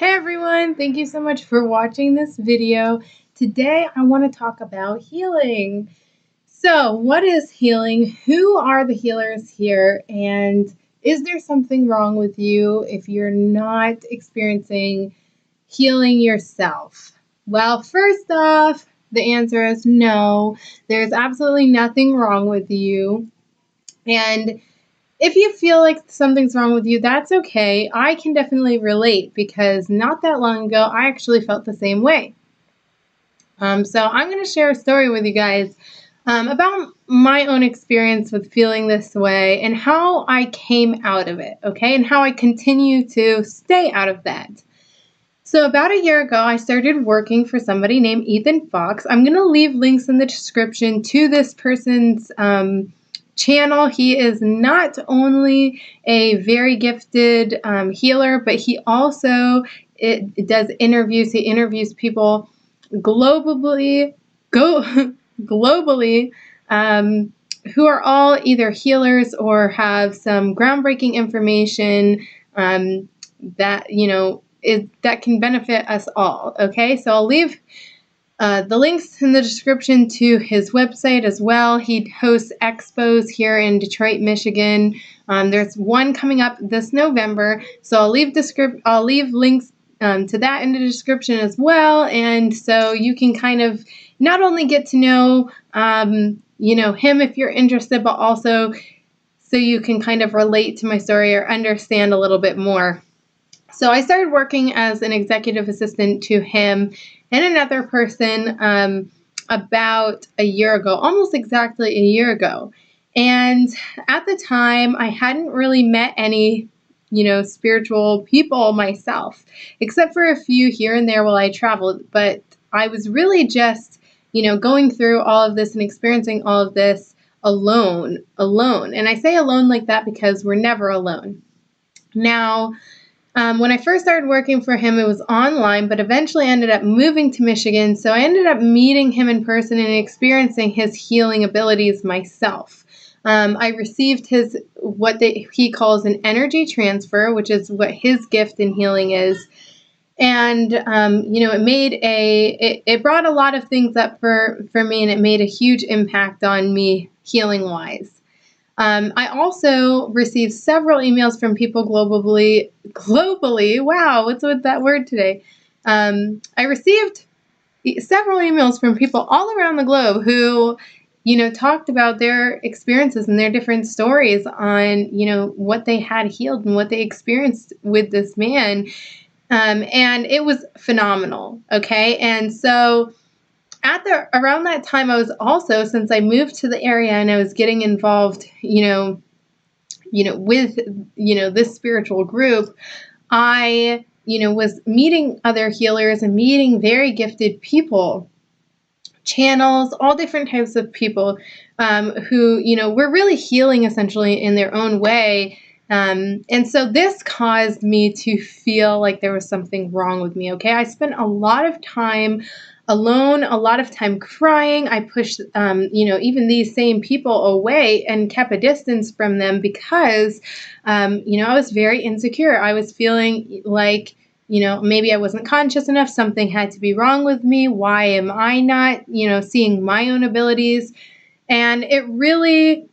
Hey everyone, thank you so much for watching this video. Today I want to talk about healing. So, what is healing? Who are the healers here? And is there something wrong with you if you're not experiencing healing yourself? Well, first off, the answer is no. There's absolutely nothing wrong with you. And if you feel like something's wrong with you, that's okay. I can definitely relate because not that long ago, I actually felt the same way. So I'm going to share a story with you guys about my own experience with feeling this way and how I came out of it, okay? And how I continue to stay out of that. So about a year ago, I started working for somebody named Ethan Fox. I'm going to leave links in the description to this person's channel. He is not only a very gifted healer, but he also does interviews. He interviews people globally, globally, who are all either healers or have some groundbreaking information that that can benefit us all. Okay, so I'll leave the links in the description to his website as well. He hosts expos here in Detroit, Michigan. There's one coming up this November, so I'll leave links to that in the description as well, and so you can kind of not only get to know him if you're interested, but also so you can kind of relate to my story or understand a little bit more. So I started working as an executive assistant to him and another person about a year ago, almost exactly a year ago. And at the time, I hadn't really met any, spiritual people myself, except for a few here and there while I traveled. But I was really just, going through all of this and experiencing all of this alone. And I say alone like that because we're never alone. Now, when I first started working for him, it was online, but eventually I ended up moving to Michigan. So I ended up meeting him in person and experiencing his healing abilities myself. I received he calls an energy transfer, which is what his gift in healing is. And, it brought a lot of things up for me, and it made a huge impact on me healing wise. I also received several emails from people globally. Wow, what's with that word today? I received several emails from people all around the globe who, talked about their experiences and their different stories on, what they had healed and what they experienced with this man. And it was phenomenal. Okay. And so around that time, I was also, since I moved to the area and I was getting involved, with, this spiritual group, I, was meeting other healers and meeting very gifted people, channels, all different types of people, who, were really healing essentially in their own way. And so this caused me to feel like there was something wrong with me. Okay. I spent a lot of time alone, a lot of time crying. I pushed, even these same people away and kept a distance from them because, I was very insecure. I was feeling like, maybe I wasn't conscious enough. Something had to be wrong with me. Why am I not, seeing my own abilities? And it really,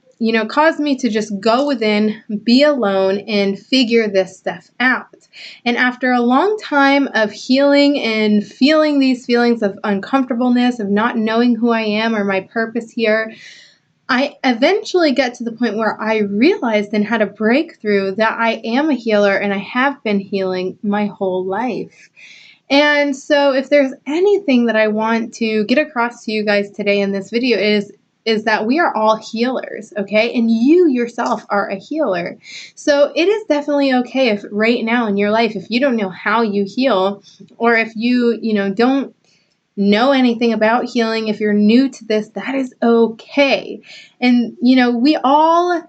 caused me to just go within, be alone, and figure this stuff out. And after a long time of healing and feeling these feelings of uncomfortableness, of not knowing who I am or my purpose here, I eventually get to the point where I realized and had a breakthrough that I am a healer and I have been healing my whole life. And so if there's anything that I want to get across to you guys today in this video is that we are all healers, okay? And you yourself are a healer. So it is definitely okay if right now in your life, if you don't know how you heal, or if you, don't know anything about healing, if you're new to this, that is okay. And, we all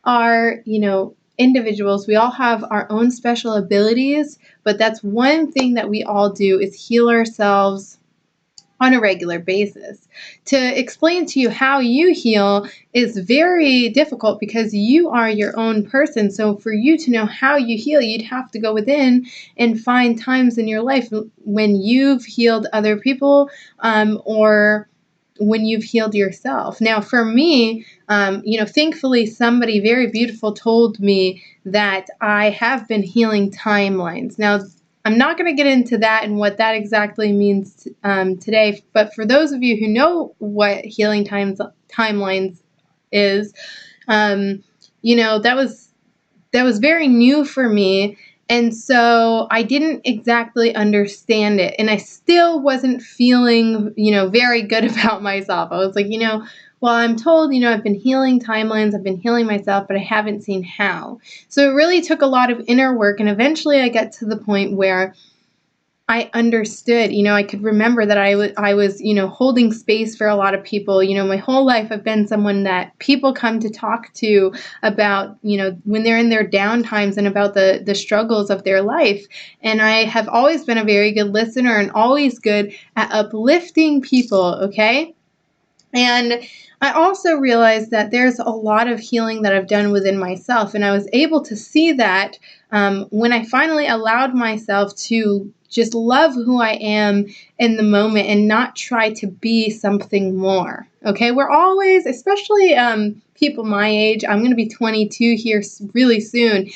are, individuals. We all have our own special abilities, but that's one thing that we all do is heal ourselves on a regular basis. To explain to you how you heal is very difficult because you are your own person. So for you to know how you heal, you'd have to go within and find times in your life when you've healed other people, or when you've healed yourself. Now, for me, thankfully, somebody very beautiful told me that I have been healing timelines. Now, I'm not going to get into that and what that exactly means today, but for those of you who know what healing timelines is, that was very new for me. And so I didn't exactly understand it. And I still wasn't feeling, very good about myself. I was like, well, I'm told, I've been healing timelines, I've been healing myself, but I haven't seen how. So it really took a lot of inner work. And eventually I got to the point where I understood, I could remember that I was, holding space for a lot of people. My whole life I've been someone that people come to talk to about, when they're in their down times and about the struggles of their life. And I have always been a very good listener and always good at uplifting people, okay? And I also realized that there's a lot of healing that I've done within myself. And I was able to see that when I finally allowed myself to just love who I am in the moment and not try to be something more. Okay, we're always, especially people my age, I'm going to be 22 here really soon.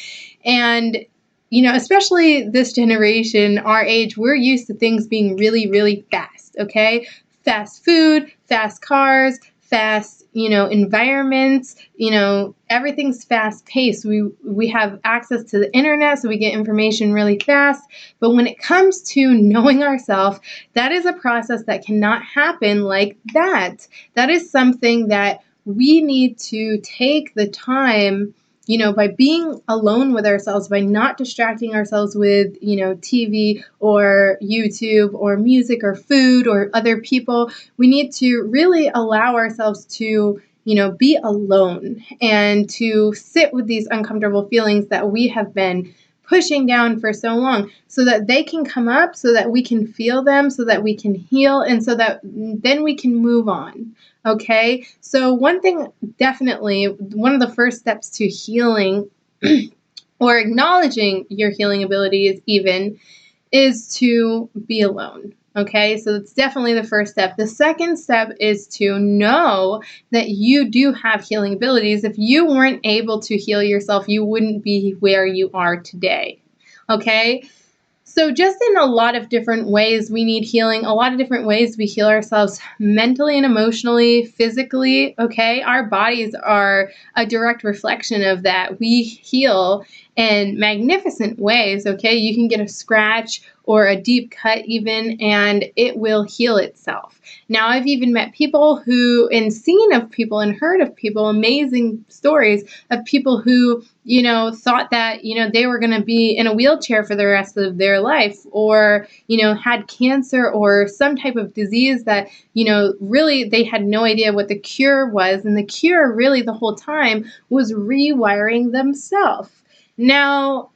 And especially this generation, our age, we're used to things being really, really fast, okay? Fast food, fast cars, fast, environments, everything's fast paced. We have access to the internet, so we get information really fast. But when it comes to knowing ourselves, that is a process that cannot happen like that. That is something that we need to take the time, by being alone with ourselves, by not distracting ourselves with, TV or YouTube or music or food or other people. We need to really allow ourselves to, be alone and to sit with these uncomfortable feelings that we have been pushing down for so long, so that they can come up, so that we can feel them, so that we can heal, and so that then we can move on. Okay, so one thing, definitely, one of the first steps to healing or acknowledging your healing abilities even is to be alone. Okay, so it's definitely the first step. The second step is to know that you do have healing abilities. If you weren't able to heal yourself, you wouldn't be where you are today. Okay, so just in a lot of different ways we need healing, a lot of different ways we heal ourselves mentally and emotionally, physically, okay? Our bodies are a direct reflection of that. We heal in magnificent ways, okay? You can get a scratch or a deep cut even, and it will heal itself. Now, I've even met people who, and seen of people and heard of people, amazing stories of people who, thought that, they were going to be in a wheelchair for the rest of their life, or, had cancer or some type of disease that, really they had no idea what the cure was. And the cure really the whole time was rewiring themselves. Now,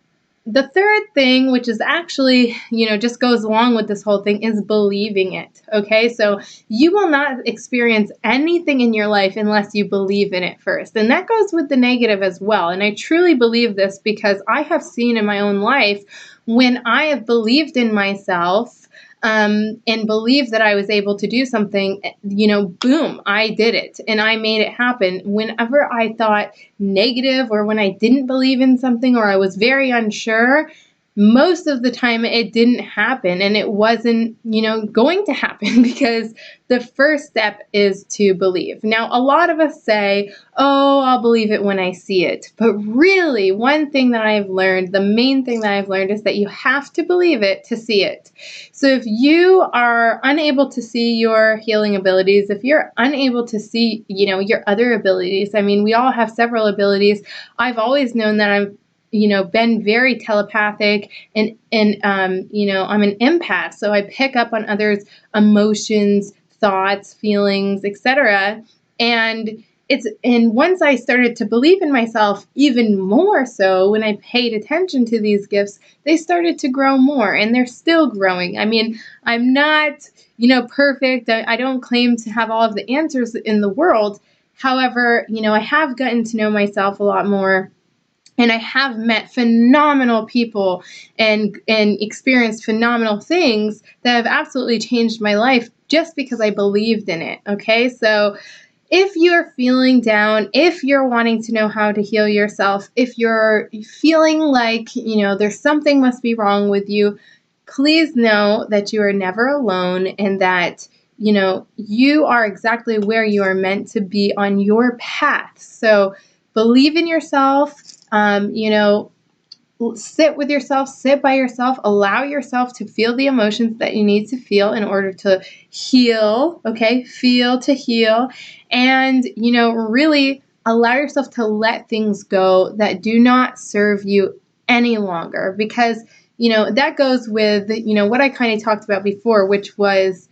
the third thing, which is actually, just goes along with this whole thing, is believing it. Okay, so you will not experience anything in your life unless you believe in it first. And that goes with the negative as well. And I truly believe this because I have seen in my own life when I have believed in myself, and believed that I was able to do something, boom, I did it and I made it happen. Whenever I thought negative, or when I didn't believe in something, or I was very unsure, most of the time it didn't happen, and it wasn't, going to happen because the first step is to believe. Now, a lot of us say, oh, I'll believe it when I see it. But really, one thing that I've learned, the main thing that I've learned, is that you have to believe it to see it. So if you are unable to see your healing abilities, if you're unable to see, your other abilities, I mean, we all have several abilities. I've always known that I've been very telepathic, and I'm an empath, so I pick up on others' emotions, thoughts, feelings, etc. And and once I started to believe in myself even more so, when I paid attention to these gifts, they started to grow more, and they're still growing. I mean, I'm not, perfect. I don't claim to have all of the answers in the world. However, I have gotten to know myself a lot more, and I have met phenomenal people and experienced phenomenal things that have absolutely changed my life just because I believed in it. Okay, so if you're feeling down, if you're wanting to know how to heal yourself, if you're feeling like, there's something must be wrong with you, please know that you are never alone, and that, you are exactly where you are meant to be on your path. So believe in yourself, sit with yourself, sit by yourself, allow yourself to feel the emotions that you need to feel in order to heal, okay? Feel to heal. And, really allow yourself to let things go that do not serve you any longer. Because, that goes with, what I kind of talked about before, which was,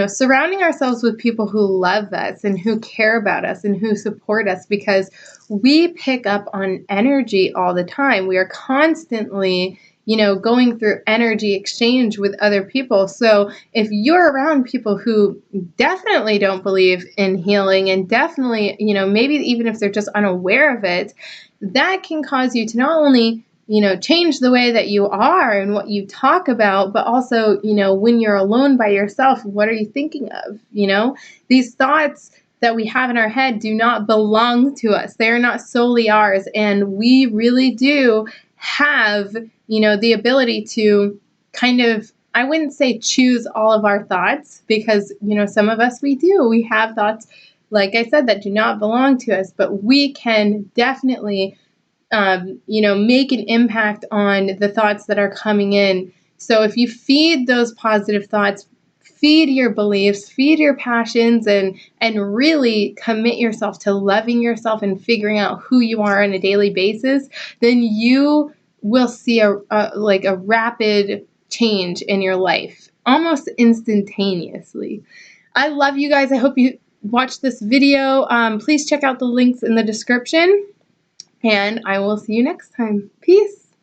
surrounding ourselves with people who love us and who care about us and who support us, because we pick up on energy all the time. We are constantly, going through energy exchange with other people. So if you're around people who definitely don't believe in healing, and definitely, maybe even if they're just unaware of it, that can cause you to not only change the way that you are and what you talk about, but also, when you're alone by yourself, what are you thinking of? These thoughts that we have in our head do not belong to us. They are not solely ours. And we really do have, the ability to kind of, I wouldn't say choose all of our thoughts, because, some of us, we do. We have thoughts, like I said, that do not belong to us, but we can definitely make an impact on the thoughts that are coming in. So if you feed those positive thoughts, feed your beliefs, feed your passions, and really commit yourself to loving yourself and figuring out who you are on a daily basis, then you will see a rapid change in your life, almost instantaneously. I love you guys. I hope you watch this video. Please check out the links in the description. And I will see you next time. Peace.